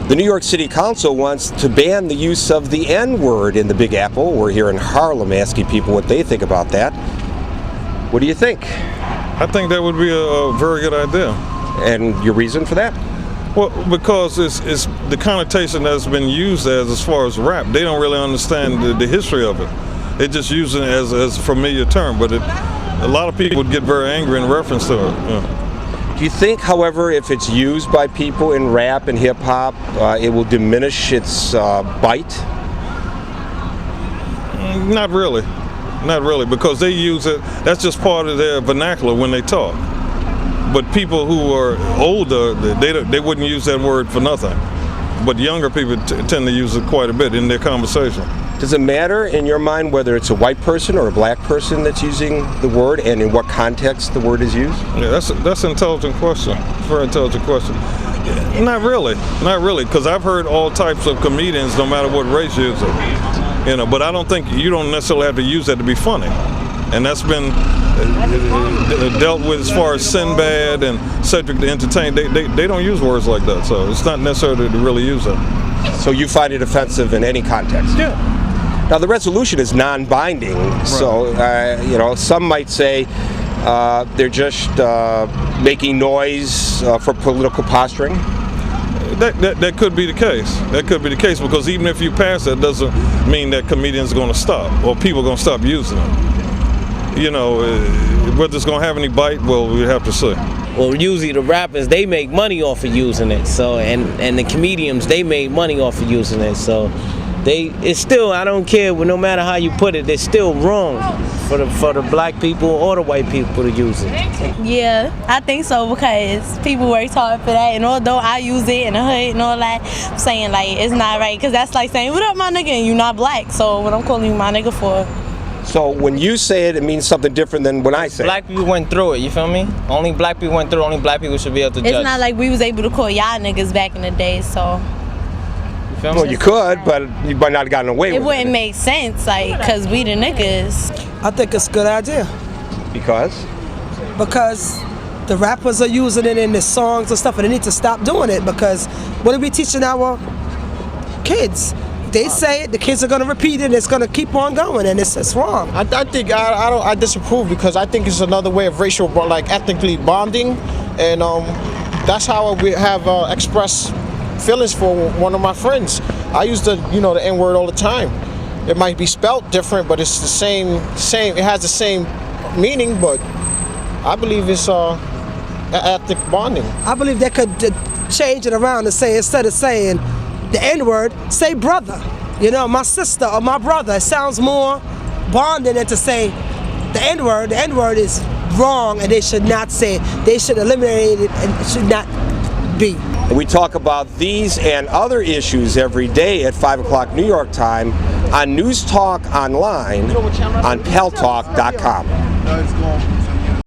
The New York City Council wants to ban the use of the N-word in the Big Apple. We're here in Harlem asking people what they think about that. What do you think? I think that would be a very good idea. And your reason for that? Well, because it's the connotation that's been used as far as rap. They don't really understand the history of it. They just use it as a familiar term, but a lot of people would get very angry in reference to it. Yeah. Do you think, however, if it's used by people in rap and hip-hop, it will diminish its bite? Not really. Not really, because they use it, that's just part of their vernacular when they talk. But people who are older, they wouldn't use that word for nothing. But younger people tend to use it quite a bit in their conversation. Does it matter in your mind whether it's a white person or a black person that's using the word, and in what context the word is used? Yeah, that's an intelligent question. Very intelligent question. Not really, because I've heard all types of comedians, no matter what race, use it. You know, but I don't think you don't necessarily have to use that to be funny, and that's been dealt with as far as Sinbad and Cedric the Entertainer. They don't use words like that, so it's not necessary to really use it. So you find it offensive in any context? Yeah. Now the resolution is non-binding, right. So you know, some might say they're just making noise for political posturing. That could be the case. That could be the case, because even if you pass it, doesn't mean that comedians are going to stop or people are going to stop using it. You know, whether it's going to have any bite, well, we have to see. Well, usually the rappers, they make money off of using it. So, and the comedians, they make money off of using it. So, it's still, I don't care, no matter how you put it, it's still wrong for the black people or the white people to use it. Yeah, I think so, because people work hard for that, and although I use it in the hood and all that, I'm saying like it's not right, because that's like saying, what up my nigga, and you not black, so what I'm calling you my nigga for? So when you say it, it means something different than when I say it. Black people went through it, you feel me? Only black people went through it, only black people should be able to judge. It's not like we was able to call y'all niggas back in the day, so. Well, you could, but you might not have gotten away with it. It wouldn't make sense, like, because we the niggas. I think it's a good idea. Because? Because the rappers are using it in their songs and stuff, and they need to stop doing it, because what are we teaching our kids? They say it, the kids are going to repeat it, and it's going to keep on going, and it's wrong. I disapprove, because I think it's another way of racial, like ethnically bonding, and that's how we have expressed feelings for one of my friends. I use the N-word all the time. It might be spelt different, but it's the same. It has the same meaning, but I believe it's ethnic bonding. I believe they could change it around and say, instead of saying the N-word, say brother. You know, my sister or my brother. It sounds more bonding than to say the N-word. The N-word is wrong, and they should not say it. They should eliminate it, and it should not be. We talk about these and other issues every day at 5 o'clock New York time on News Talk Online on Paltalk.com.